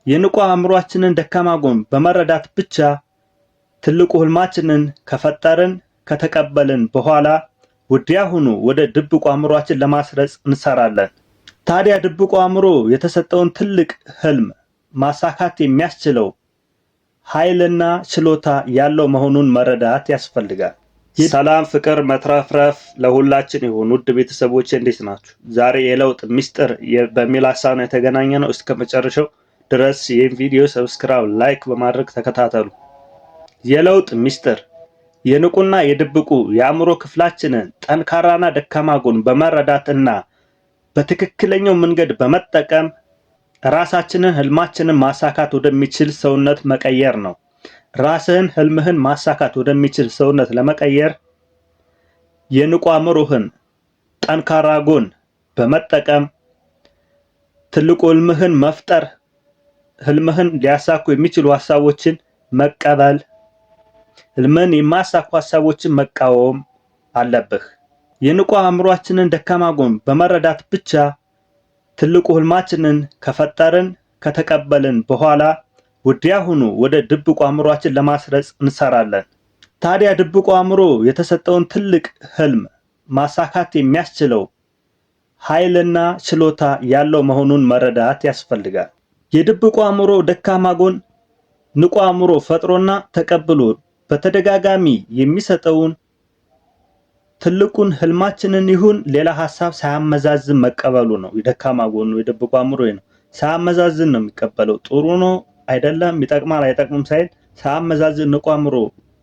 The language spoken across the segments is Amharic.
የንቁ አእምሯችንን ደካማ ጎን በመረዳት ብቻ ትልቁ ህልማችንን ከፈጠርን ከተቀበልን በኋላ ወዲያውኑ ወደ ድብቁ አእምሯችን ለማስረጽ እንሰራለን። ታዲያ ድብቁ አእምሮ የተሰጠውን ትልቅ ህልም ማሳካት የሚያስችለው ኃይልና ችሎታ ያለው መሆኑን መረዳት ያስፈልጋል። ሰላም፣ ፍቅር፣ መትረፍረፍ ለሁላችን ይሁን። ውድ ቤተሰቦቼ እንዴት ናችሁ? ዛሬ የለውጥ ሚስጥር በሚል ሀሳብ ነው የተገናኘ ነው። እስከ መጨረሻው ድረስ ይህን ቪዲዮ ሰብስክራይብ፣ ላይክ በማድረግ ተከታተሉ። የለውጥ ሚስጥር የንቁና የድብቁ የአእምሮ ክፍላችንን ጠንካራና ደካማ ጎን በመረዳትና በትክክለኛው መንገድ በመጠቀም ራሳችንን ህልማችንን ማሳካት ወደሚችል ሰውነት መቀየር ነው። ራስህን ህልምህን ማሳካት ወደሚችል ሰውነት ለመቀየር የንቁ አእምሮህን ጠንካራ ጎን በመጠቀም ትልቁ ህልምህን መፍጠር፣ ህልምህን ሊያሳኩ የሚችሉ ሀሳቦችን መቀበል፣ ህልምህን የማያሳኩ ሀሳቦችን መቃወም አለብህ። የንቁ አእምሯችንን ደካማ ጎን በመረዳት ብቻ ትልቁ ህልማችንን ከፈጠርን ከተቀበልን በኋላ ወዲያውኑ ወደ ድብቁ አእምሯችን ለማስረጽ እንሰራለን። ታዲያ ድብቁ አእምሮ የተሰጠውን ትልቅ ህልም ማሳካት የሚያስችለው ኃይልና ችሎታ ያለው መሆኑን መረዳት ያስፈልጋል። የድብቁ አእምሮ ደካማ ጎን ንቁ አእምሮ ፈጥሮና ተቀብሎ በተደጋጋሚ የሚሰጠውን ትልቁን ህልማችንን ይሁን ሌላ ሐሳብ ሳያመዛዝን መቀበሉ ነው። የደካማ ጎኑ የድብቁ አእምሮ ነው። ሳያመዛዝን ነው የሚቀበለው። ጥሩ ነው አይደለም፣ ይጠቅማል አይጠቅምም ሳይል ሳያመዛዝን ንቁ አእምሮ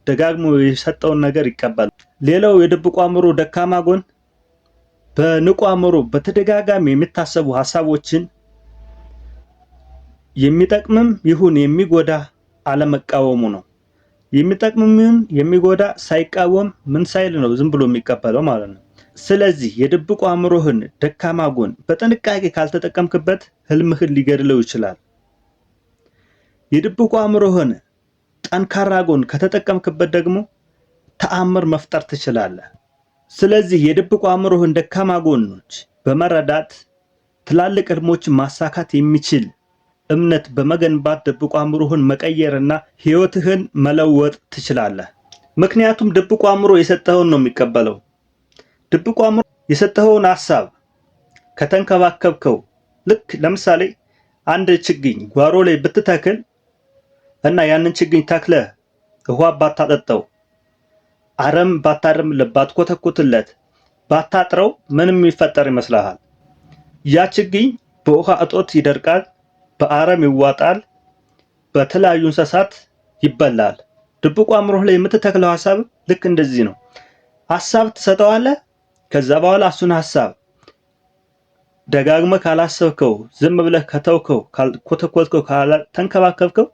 ደጋግሞ የሰጠውን ነገር ይቀበላል። ሌላው የድብቁ አእምሮ ደካማ ጎን በንቁ አእምሮ በተደጋጋሚ የሚታሰቡ ሐሳቦችን የሚጠቅምም ይሁን የሚጎዳ አለመቃወሙ ነው። የሚጠቅምም ይሁን የሚጎዳ ሳይቃወም ምን ሳይል ነው ዝም ብሎ የሚቀበለው ማለት ነው። ስለዚህ የድብቁ አእምሮህን ደካማ ጎን በጥንቃቄ ካልተጠቀምክበት ህልምህን ሊገድለው ይችላል። የድብቁ አእምሮህን ጠንካራ ጎን ከተጠቀምክበት ደግሞ ተአምር መፍጠር ትችላለህ። ስለዚህ የድብቁ አእምሮህን ደካማ ጎኖች በመረዳት ትላልቅ ህልሞችን ማሳካት የሚችል እምነት በመገንባት ድብቁ አእምሮህን መቀየርና ህይወትህን መለወጥ ትችላለህ። ምክንያቱም ድብቁ አእምሮ የሰጠኸውን ነው የሚቀበለው። ድብቁ አእምሮ የሰጠኸውን ሐሳብ ከተንከባከብከው፣ ልክ ለምሳሌ አንድ ችግኝ ጓሮ ላይ ብትተክል እና ያንን ችግኝ ተክለህ ውሃ ባታጠጣው፣ አረም ባታርምለት፣ ባትኮተኩትለት፣ ባታጥረው ምን የሚፈጠር ይመስልሃል? ያ ችግኝ በውሃ እጦት ይደርቃል፣ በአረም ይዋጣል፣ በተለያዩ እንስሳት ይበላል። ድብቁ አእምሮህ ላይ የምትተክለው ሐሳብ ልክ እንደዚህ ነው። ሐሳብ ትሰጠዋለህ። ከዛ በኋላ እሱን ሐሳብ ደጋግመህ ካላሰብከው፣ ዝም ብለህ ከተውከው፣ ካልኮተኮትከው፣ ካልተንከባከብከው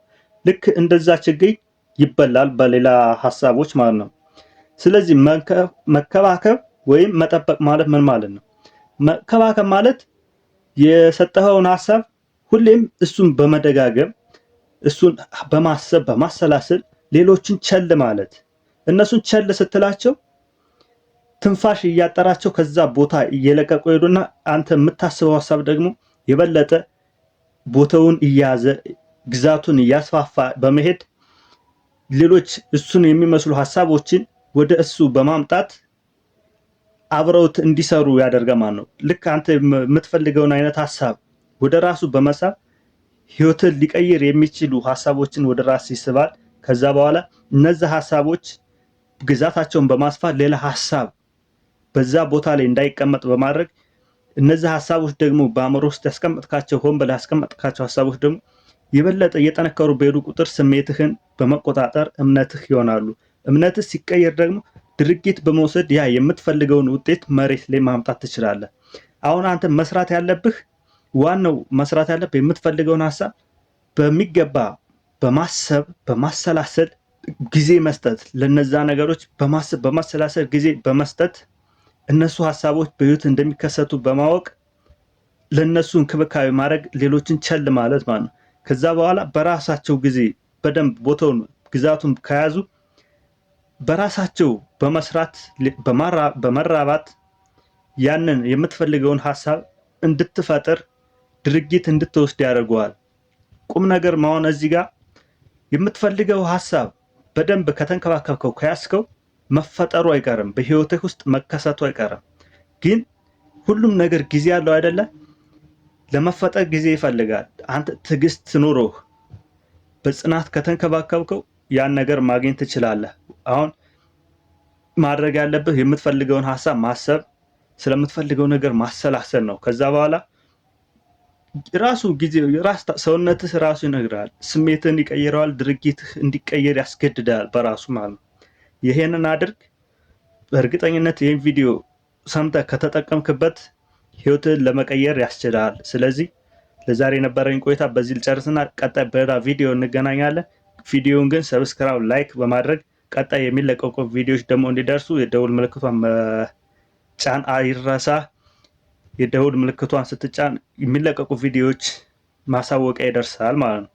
ልክ እንደዛ ችግኝ ይበላል በሌላ ሐሳቦች ማለት ነው። ስለዚህ መከባከብ ወይም መጠበቅ ማለት ምን ማለት ነው? መከባከብ ማለት የሰጠኸውን ሐሳብ ሁሌም እሱን በመደጋገም እሱን በማሰብ በማሰላሰል ሌሎችን ቸል ማለት። እነሱን ቸል ስትላቸው ትንፋሽ እያጠራቸው ከዛ ቦታ እየለቀቁ ሄዱና አንተ የምታስበው ሐሳብ ደግሞ የበለጠ ቦታውን እያያዘ ግዛቱን እያስፋፋ በመሄድ ሌሎች እሱን የሚመስሉ ሐሳቦችን ወደ እሱ በማምጣት አብረውት እንዲሰሩ ያደርጋል ማለት ነው። ልክ አንተ የምትፈልገውን አይነት ሐሳብ ወደ ራሱ በመሳብ ህይወትን ሊቀይር የሚችሉ ሐሳቦችን ወደ ራስ ይስባል። ከዛ በኋላ እነዚህ ሐሳቦች ግዛታቸውን በማስፋት ሌላ ሐሳብ በዛ ቦታ ላይ እንዳይቀመጥ በማድረግ እነዚህ ሐሳቦች ደግሞ በአእምሮ ውስጥ ያስቀመጥካቸው ሆን ብለህ ያስቀመጥካቸው ሐሳቦች ደግሞ የበለጠ እየጠነከሩ በሄዱ ቁጥር ስሜትህን በመቆጣጠር እምነትህ ይሆናሉ። እምነትህ ሲቀየር ደግሞ ድርጊት በመውሰድ ያ የምትፈልገውን ውጤት መሬት ላይ ማምጣት ትችላለህ። አሁን አንተ መስራት ያለብህ ዋናው መስራት ያለብህ የምትፈልገውን ሐሳብ በሚገባ በማሰብ በማሰላሰል ጊዜ መስጠት፣ ለነዛ ነገሮች በማሰብ በማሰላሰል ጊዜ በመስጠት እነሱ ሐሳቦች በህይወት እንደሚከሰቱ በማወቅ ለነሱ እንክብካቤ ማድረግ፣ ሌሎችን ቸል ማለት ነው። ከዛ በኋላ በራሳቸው ጊዜ በደንብ ቦታውን ግዛቱን ከያዙ በራሳቸው በመስራት በመራባት ያንን የምትፈልገውን ሐሳብ እንድትፈጥር ድርጊት እንድትወስድ ያደርገዋል። ቁም ነገር መሆን እዚህ ጋር የምትፈልገው ሀሳብ በደንብ ከተንከባከብከው ከያዝከው መፈጠሩ አይቀርም፣ በህይወትህ ውስጥ መከሰቱ አይቀርም። ግን ሁሉም ነገር ጊዜ ያለው አይደለ? ለመፈጠር ጊዜ ይፈልጋል። አንተ ትዕግስት ኑሮህ በጽናት ከተንከባከብከው ያን ነገር ማግኘት ትችላለህ። አሁን ማድረግ ያለብህ የምትፈልገውን ሀሳብ ማሰብ፣ ስለምትፈልገው ነገር ማሰላሰል ነው። ከዛ በኋላ ራሱ ጊዜ ሰውነትህ ራሱ ይነግራል፣ ስሜትህን ይቀይረዋል፣ ድርጊትህ እንዲቀየር ያስገድዳል በራሱ ማለት ነው። ይሄንን አድርግ። በእርግጠኝነት ይህን ቪዲዮ ሰምተህ ከተጠቀምክበት ህይወትህን ለመቀየር ያስችላል። ስለዚህ ለዛሬ የነበረኝ ቆይታ በዚህ ልጨርስና ቀጣይ በሌላ ቪዲዮ እንገናኛለን። ቪዲዮውን ግን ሰብስክራይብ፣ ላይክ በማድረግ ቀጣይ የሚለቀቁ ቪዲዮዎች ደግሞ እንዲደርሱ የደውል ምልክቷን መጫን አይረሳ። የደውል ምልክቷን ስትጫን የሚለቀቁ ቪዲዮዎች ማሳወቂያ ይደርሳል ማለት ነው።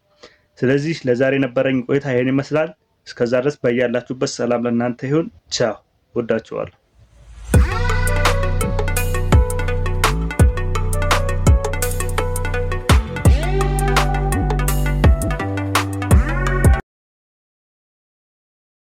ስለዚህ ለዛሬ የነበረኝ ቆይታ ይሄን ይመስላል። እስከዛ ድረስ በያላችሁበት ሰላም ለእናንተ ይሁን። ቻው፣ ወዳችኋለሁ።